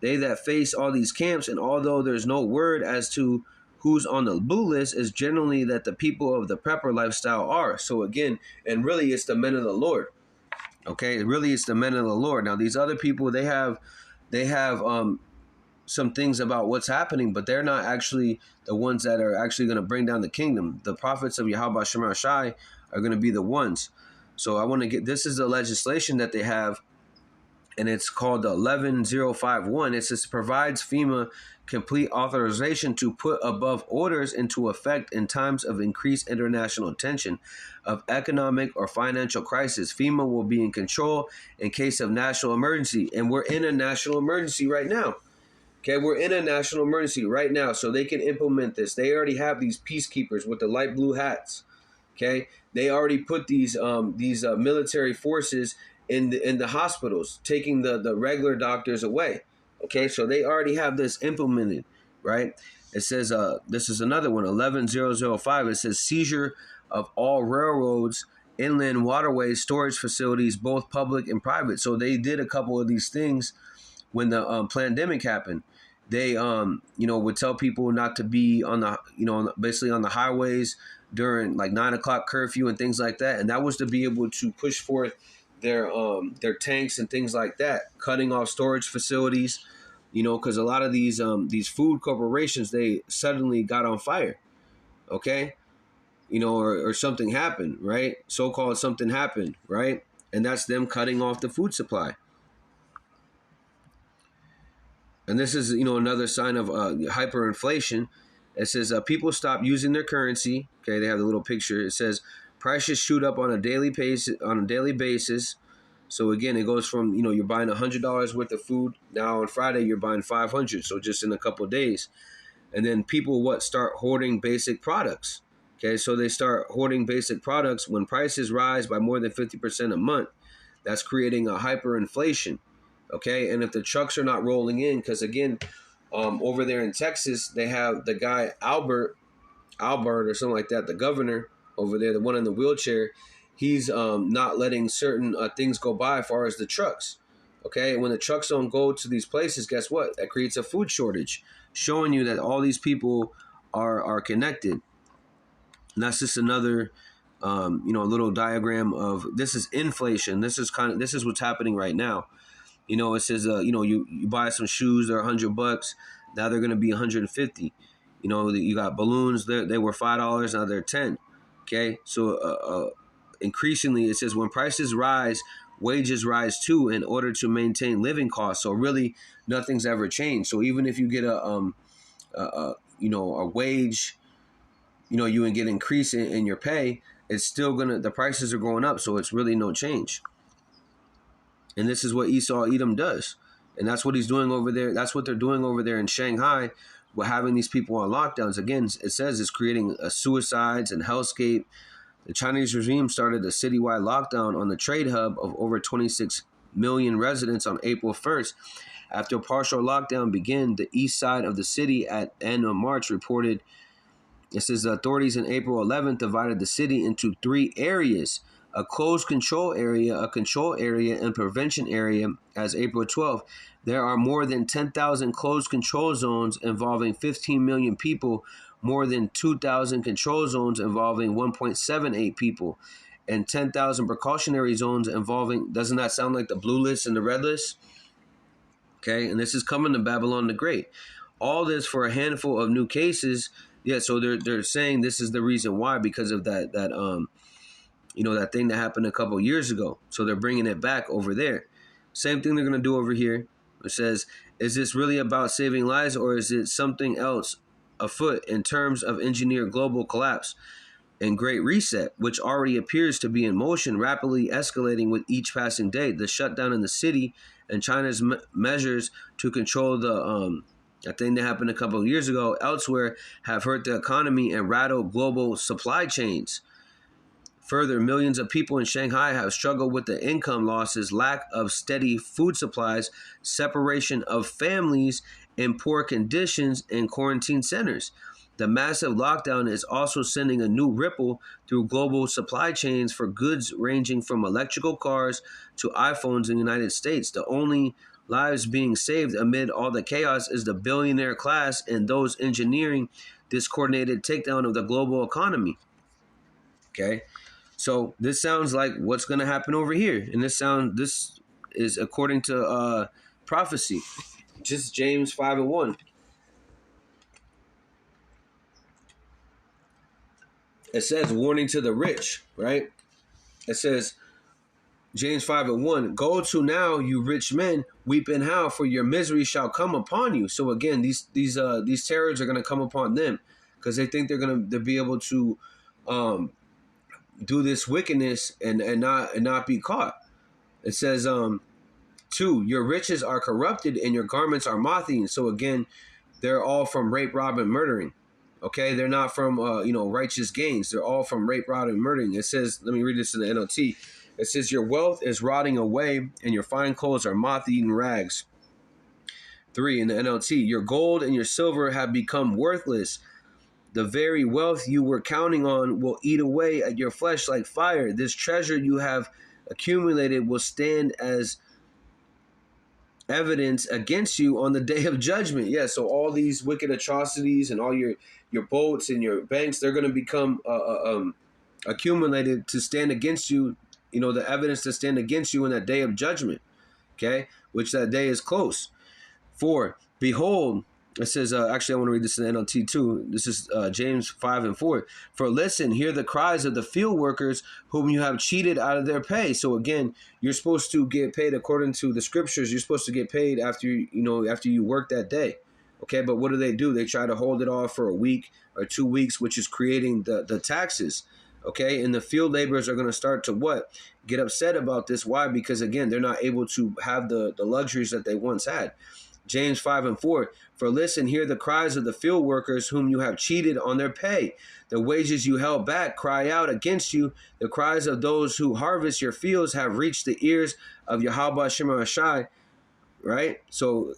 that face all these camps, and although there's no word as to who's on the blue list, is generally that the people of the prepper lifestyle are. So again, and really it's the men of the Lord. Okay, really it's the men of the Lord. Now these other people, they have some things about what's happening, but they're not actually the ones that are actually going to bring down the kingdom. The prophets of Yahweh Shema Shai are going to be the ones. So I want to get, this is the legislation that they have, and it's called 11051. It says provides FEMA complete authorization to put above orders into effect in times of increased international tension of economic or financial crisis. FEMA will be in control in case of national emergency. And we're in a national emergency right now. Okay, we're in a national emergency right now, so they can implement this. They already have these peacekeepers with the light blue hats. Okay, they already put these military forces in the hospitals, taking the regular doctors away. Okay, so they already have this implemented, right? It says, this is another one, 11005. It says seizure of all railroads inland waterways, storage facilities, both public and private. So they did a couple of these things when the pandemic happened. They would tell people not to be on the basically on the highways during like 9 o'clock curfew and things like that, and that was to be able to push forth their tanks and things like that, cutting off storage facilities, because a lot of these food corporations, they suddenly got on fire, okay, or something happened, right? So-called something happened, right? And that's them cutting off the food supply. And this is, another sign of hyperinflation. It says people stop using their currency. Okay, they have the little picture. It says prices shoot up on a daily basis. So again, it goes from you're buying $100 worth of food. Now on Friday you're buying 500. So just in a couple of days, and then people start hoarding basic products. Okay, so they start hoarding basic products when prices rise by more than 50% a month. That's creating a hyperinflation. Okay, and if the trucks are not rolling in, because again, over there in Texas, they have the guy Albert or something like that, the governor over there, the one in the wheelchair. He's not letting certain things go by as far as the trucks. Okay, when the trucks don't go to these places, guess what? That creates a food shortage, showing you that all these people are connected. And that's just another little diagram of this is inflation. This is what's happening right now. It says, you buy some shoes, they're $100. Now they're going to be 150. You got balloons, they were $5, now they're 10. Okay, so increasingly, it says when prices rise, wages rise too in order to maintain living costs. So really, nothing's ever changed. So even if you get a wage, you would get increase in your pay, it's still the prices are going up. So it's really no change. And this is what Esau Edom does. And that's what he's doing over there. That's what they're doing over there in Shanghai. We're having these people on lockdowns. Again, it says it's creating suicides and hellscape. The Chinese regime started a citywide lockdown on the trade hub of over 26 million residents on April 1st. After a partial lockdown began, the east side of the city at end of March reported, it says the authorities on April 11th divided the city into 3 areas: a closed control area, a control area, and prevention area. As April 12th, there are more than 10,000 closed control zones involving 15 million people, more than 2,000 control zones involving 1.78 people, and 10,000 precautionary zones involving, doesn't that sound like the blue list and the red list? Okay, and this is coming to Babylon the Great. All this for a handful of new cases. Yeah, so they're saying this is the reason why, because of that that thing that happened a couple years ago. So they're bringing it back over there. Same thing they're going to do over here. It says, is this really about saving lives, or is it something else afoot in terms of engineered global collapse and Great Reset, which already appears to be in motion, rapidly escalating with each passing day? The shutdown in the city and China's measures to control the thing that happened a couple of years ago elsewhere have hurt the economy and rattled global supply chains. Further, millions of people in Shanghai have struggled with the income losses, lack of steady food supplies, separation of families in poor conditions in quarantine centers. The massive lockdown is also sending a new ripple through global supply chains for goods ranging from electrical cars to iPhones in the United States. The only lives being saved amid all the chaos is the billionaire class and those engineering this coordinated takedown of the global economy. Okay, so this sounds like what's going to happen over here, and this is according to prophecy. Just James 5:1. It says, warning to the rich, right? It says, James 5:1, go to now, you rich men, weep and howl, for your misery shall come upon you. So again, these terrors are going to come upon them because they think they're going to be able to do this wickedness and not be caught. It says, 2, your riches are corrupted and your garments are moth-eaten. So again, they're all from rape, rob, and murdering. Okay, they're not from righteous gains. They're all from rape, rob, and murdering. It says, let me read this in the NLT. It says, your wealth is rotting away and your fine clothes are moth-eaten rags. 3, in the NLT, your gold and your silver have become worthless. The very wealth you were counting on will eat away at your flesh like fire. This treasure you have accumulated will stand as evidence against you on the day of judgment. Yeah, so all these wicked atrocities and all your boats and your banks, they're going to become accumulated to stand against you, the evidence to stand against you in that day of judgment, okay, which that day is close. 4, behold, it says, actually, I want to read this in the NLT too. This is James 5 and 4. For listen, hear the cries of the field workers whom you have cheated out of their pay. So again, you're supposed to get paid according to the scriptures. You're supposed to get paid after you work that day. Okay, but what do? They try to hold it off for a week or 2 weeks, which is creating the taxes. Okay, and the field laborers are going to start to what? Get upset about this. Why? Because again, they're not able to have the luxuries that they once had. James 5 and 4, for listen, hear the cries of the field workers whom you have cheated on their pay. The wages you held back cry out against you. The cries of those who harvest your fields have reached the ears of Yahweh Shema Shai. Right? So,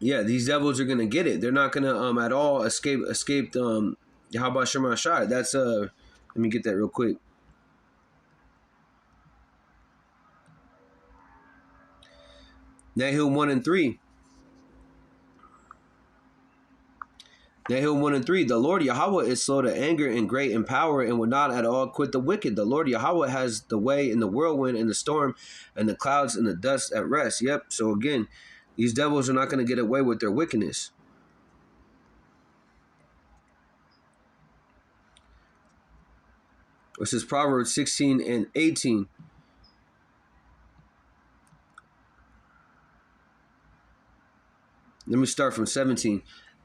yeah, these devils are going to get it. They're not going to at all escape Yahweh Shema Shai. That's, let me get that real quick. Nahum 1 and 3. Nahum 1 and 3. The Lord Yahweh is slow to anger and great in power and will not at all quit the wicked. The Lord Yahweh has the way in the whirlwind and the storm and the clouds and the dust at rest. Yep. So again, these devils are not going to get away with their wickedness. This is Proverbs 16 and 18. Let me start from 17.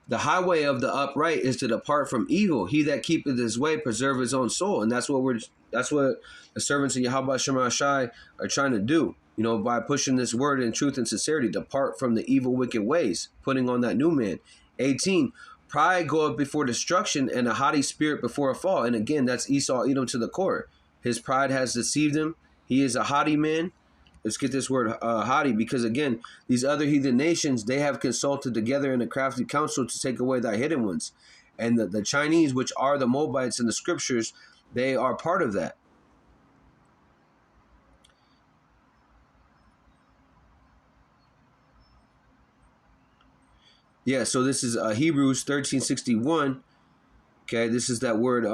The highway of the upright is to depart from evil. He that keepeth his way preserve his own soul. And that's what the servants of Yahweh Shema Shai are trying to do. By pushing this word in truth and sincerity, depart from the evil, wicked ways, putting on that new man. 18. Pride goeth before destruction, and a haughty spirit before a fall. And again, that's Esau Edom to the core. His pride has deceived him. He is a haughty man. Let's get this word haughty, because again, these other heathen nations, they have consulted together in a crafty council to take away thy hidden ones. And the Chinese, which are the Moabites in the scriptures, they are part of that. Yeah, so this is Hebrews 13:61. Okay, this is that word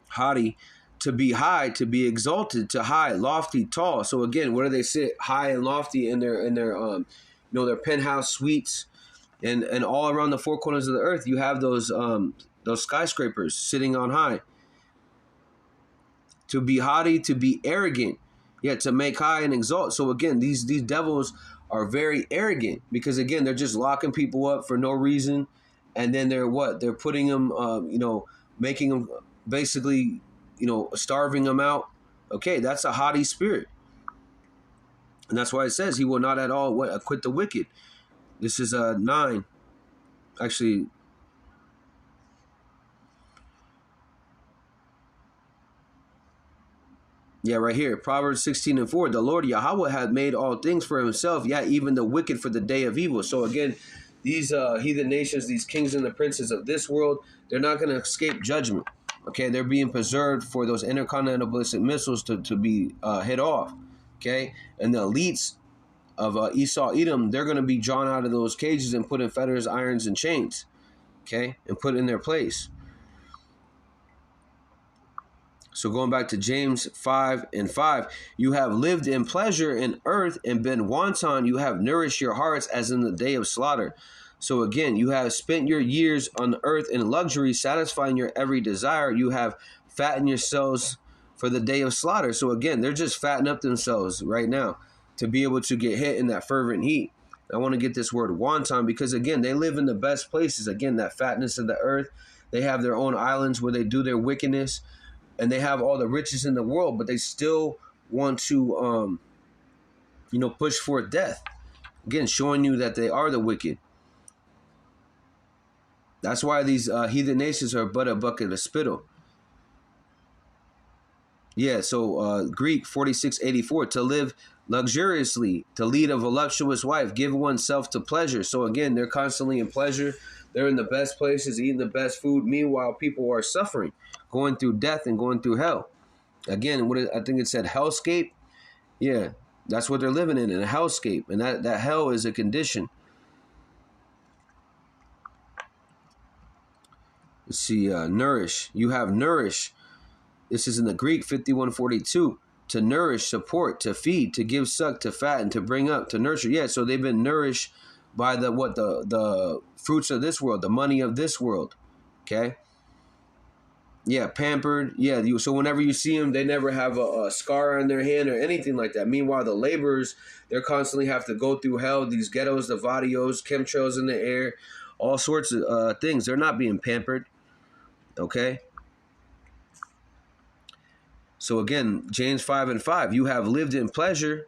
haughty. To be high, to be exalted, to high, lofty, tall. So again, where do they sit? High and lofty in their their penthouse suites, and all around the four corners of the earth, you have those skyscrapers sitting on high. To be haughty, to be arrogant, yet to make high and exalt. So again, these devils are very arrogant, because again, they're just locking people up for no reason, and then they're putting them, making them basically, starving them out. Okay, that's a haughty spirit. And that's why it says he will not at all quit the wicked. This is 9. Actually, yeah, right here. Proverbs 16 and 4. The Lord Yahweh hath made all things for himself, yet even the wicked for the day of evil. So again, these heathen nations, these kings and the princes of this world, they're not going to escape judgment. Okay, they're being preserved for those intercontinental ballistic missiles to be hit off. Okay, and the elites of Esau Edom, they're going to be drawn out of those cages and put in fetters, irons, and chains. Okay, and put in their place. So going back to James 5 and 5, you have lived in pleasure in earth and been wanton. You have nourished your hearts as in the day of slaughter. So again, you have spent your years on the earth in luxury, satisfying your every desire. You have fattened yourselves for the day of slaughter. So again, they're just fattening up themselves right now to be able to get hit in that fervent heat. I want to get this word wanton, because again, they live in the best places. Again, that fatness of the earth. They have their own islands where they do their wickedness, and they have all the riches in the world, but they still want to, push forth death. Again, showing you that they are the wicked. That's why these heathen nations are but a bucket of spittle. Yeah, so Greek 4684, to live luxuriously, to lead a voluptuous wife, give oneself to pleasure. So again, they're constantly in pleasure. They're in the best places, eating the best food. Meanwhile, people are suffering, going through death and going through hell. Again, I think it said hellscape. Yeah, that's what they're living in a hellscape. And that hell is a condition. Let's see, nourish. You have nourish. This is in the Greek, 5142. To nourish, support, to feed, to give suck, to fatten, to bring up, to nurture. Yeah, so they've been nourished by the fruits of this world, the money of this world. Okay. Yeah, pampered. Yeah, so whenever you see them, they never have a scar on their hand or anything like that. Meanwhile, the laborers, they're constantly have to go through hell. These ghettos, the vadios, chemtrails in the air, all sorts of things. They're not being pampered. Okay. So again, James 5:5, you have lived in pleasure.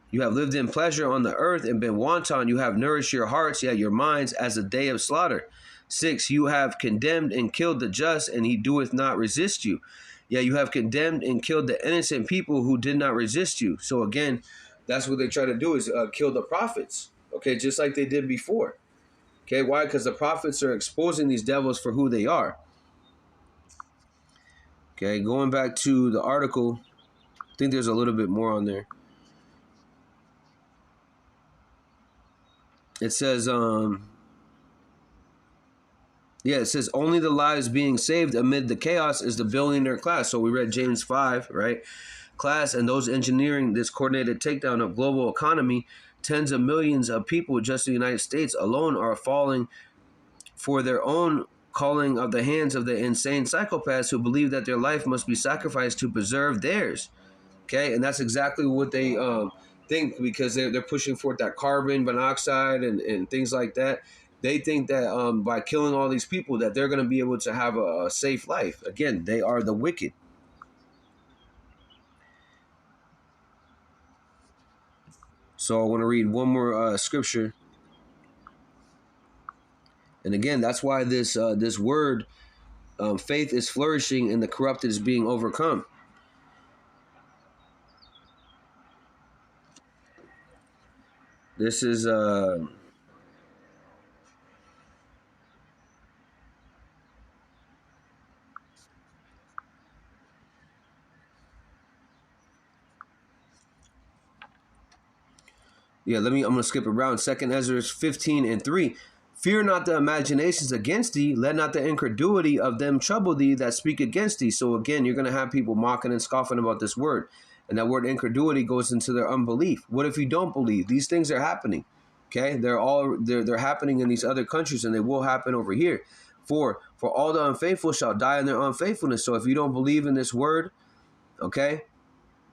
You have lived in pleasure on the earth and been wanton. You have nourished your hearts, yet your minds as a day of slaughter. 6, you have condemned and killed the just, and he doeth not resist you. Yeah, you have condemned and killed the innocent people who did not resist you. So again, that's what they try to do is kill the prophets. Okay, just like they did before. Okay, why? Because the prophets are exposing these devils for who they are. Okay, going back to the article, I think there's a little bit more on there. It says, it says only the lives being saved amid the chaos is the billionaire class. So we read James 5, right? Class and those engineering this coordinated takedown of global economy. Tens of millions of people just in the United States alone are falling for their own calling of the hands of the insane psychopaths who believe that their life must be sacrificed to preserve theirs. Okay, and that's exactly what they think, because they're pushing forth that carbon monoxide and things like that. They think that by killing all these people that they're going to be able to have a safe life. Again, they are the wicked. So I want to read one more scripture. And again, that's why this word, faith is flourishing and the corrupted is being overcome. This is I'm gonna skip around. 2 Ezra 15:3. Fear not the imaginations against thee, let not the incredulity of them trouble thee that speak against thee. So again, you're gonna have people mocking and scoffing about this word. And that word incredulity goes into their unbelief. What if you don't believe? These things are happening. Okay, they're happening in these other countries, and they will happen over here. For all the unfaithful shall die in their unfaithfulness. So if you don't believe in this word, okay,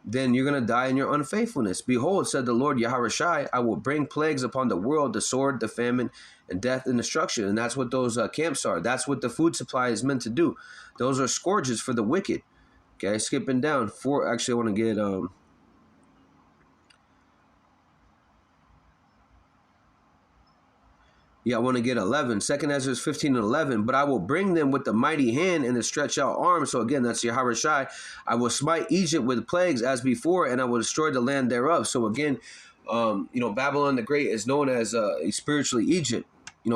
then you're going to die in your unfaithfulness. Behold, said the Lord Yahawashi, I will bring plagues upon the world, the sword, the famine, and death and destruction. And that's what those camps are. That's what the food supply is meant to do. Those are scourges for the wicked. Okay, skipping down. Actually, I want to get I want to get 11. 2 Ezra 15:11. But I will bring them with the mighty hand and the stretch out arm. So again, that's Yahawashi. I will smite Egypt with plagues as before, and I will destroy the land thereof. So again, Babylon the Great is known as spiritually Egypt.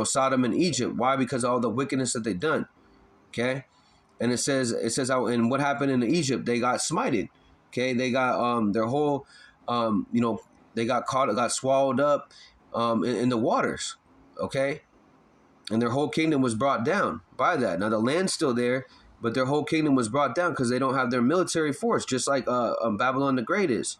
Sodom and Egypt. Why? Because of all the wickedness that they've done. Okay, and it says, and what happened in Egypt? They got smited. Okay, they got their whole, they got swallowed up in the waters. Okay, and their whole kingdom was brought down by that. Now the land's still there, but their whole kingdom was brought down because they don't have their military force, just like Babylon the Great is.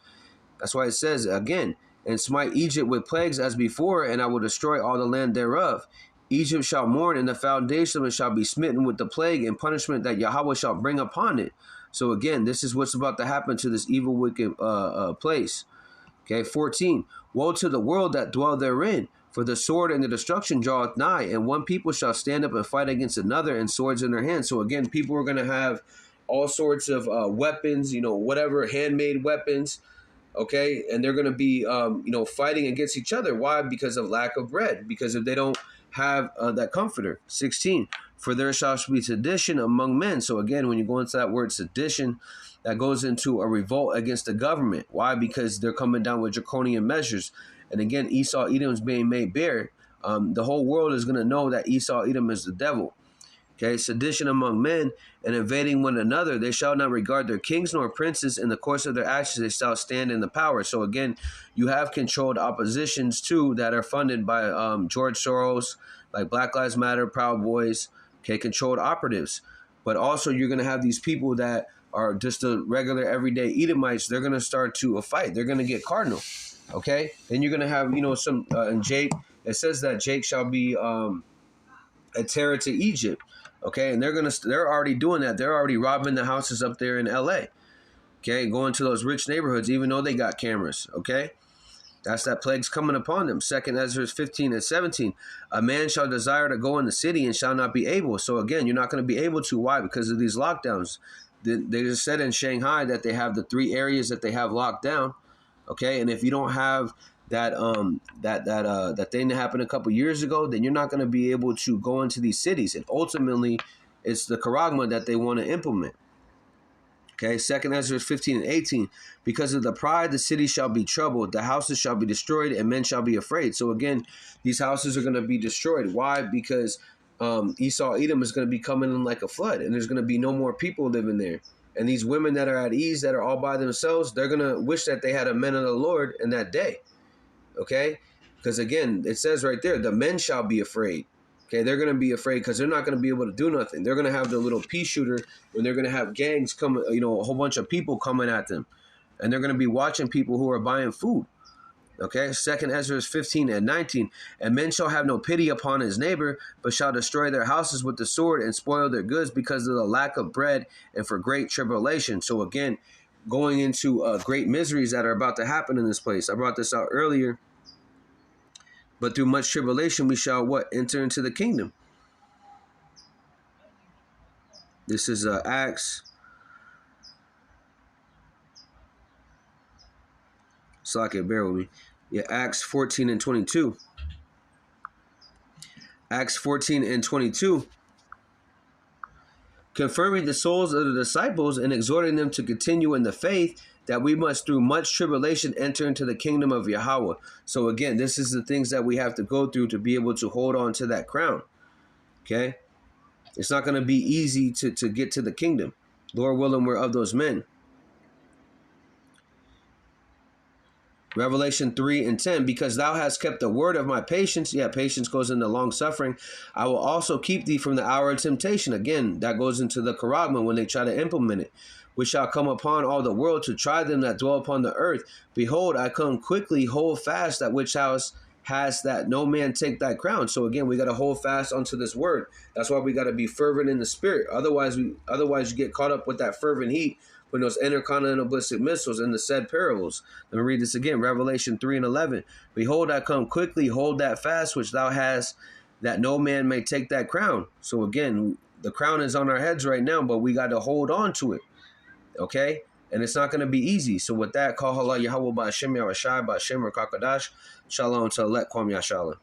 That's why it says again, and smite Egypt with plagues as before, and I will destroy all the land thereof. Egypt shall mourn, and the foundation of it shall be smitten with the plague and punishment that Yahweh shall bring upon it. So again, this is what's about to happen to this evil, wicked place. Okay, 14. Woe to the world that dwell therein, for the sword and the destruction draweth nigh, and one people shall stand up and fight against another, and swords in their hands. So again, people are going to have all sorts of weapons, whatever, handmade weapons, okay? And they're going to be, fighting against each other. Why? Because of lack of bread, because if they don't have that comforter. 16. For there shall be sedition among men. So again, when you go into that word sedition, that goes into a revolt against the government. Why? Because they're coming down with draconian measures. And again, Esau, Edom is being made bare the whole world is going to know that Esau Edom is the devil. Okay, sedition among men and invading one another. They shall not regard their kings nor princes. In the course of their actions, they shall stand in the power. So again, you have controlled oppositions too that are funded by George Soros, like Black Lives Matter, Proud Boys. Okay, controlled operatives. But also, you're going to have these people that are just the regular everyday Edomites. They're going to start to fight. They're going to get cardinal. Okay, then you're going to have some and Jake. It says that Jake shall be a terror to Egypt. Okay, and they're already doing that. They're already robbing the houses up there in LA. Okay, going to those rich neighborhoods, even though they got cameras. Okay, that's that plague's coming upon them. 2 Ezra 15 and 17. A man shall desire to go in the city and shall not be able. So again, you're not going to be able to. Why? Because of these lockdowns. They just said in Shanghai that they have the 3 areas that they have locked down. Okay, and if you don't have that thing that happened a couple years ago, then you're not going to be able to go into these cities. And ultimately, it's the charagma that they want to implement. Okay, 2 Ezra 15 and 18. Because of the pride, the city shall be troubled, the houses shall be destroyed, and men shall be afraid. So again, these houses are going to be destroyed. Why? Because Esau Edom is going to be coming in like a flood, and there's going to be no more people living there. And these women that are at ease, that are all by themselves, they're going to wish that they had a men of the Lord in that day. Okay? Because again, it says right there, the men shall be afraid. Okay? They're going to be afraid because they're not going to be able to do nothing. They're going to have the little pea shooter, and they're going to have gangs coming, a whole bunch of people coming at them. And they're going to be watching people who are buying food. Okay, 2 Ezra 15 and 19. And men shall have no pity upon his neighbor, but shall destroy their houses with the sword and spoil their goods because of the lack of bread and for great tribulation. So again, going into great miseries that are about to happen in this place. I brought this out earlier. But through much tribulation we shall what? Enter into the kingdom. This is Acts. Slack bear with me. Yeah, Acts 14 and 22. Acts 14 and 22. Confirming the souls of the disciples and exhorting them to continue in the faith, that we must through much tribulation enter into the kingdom of Yahweh. So again, this is the things that we have to go through to be able to hold on to that crown. Okay? It's not going to be easy to get to the kingdom. Lord willing, we're of those men. Revelation 3 and 10, because thou hast kept the word of my patience. Yeah, patience goes into long suffering. I will also keep thee from the hour of temptation. Again, that goes into the charagma when they try to implement it. Which shall come upon all the world to try them that dwell upon the earth. Behold, I come quickly, hold fast that which house has, that no man take thy crown. So again, we got to hold fast onto this word. That's why we got to be fervent in the spirit. Otherwise you get caught up with that fervent heat when those intercontinental ballistic missiles in the said parables. Let me read this again. Revelation 3 and 11. Behold, I come quickly, hold that fast which thou hast, that no man may take that crown. So again, the crown is on our heads right now, but we got to hold on to it. Okay? And it's not going to be easy. So with that, call Allah Yahweh Ba'Shem Yahushai Ba'Shem Rakakadash. Shalom to elect Kwam Yashala.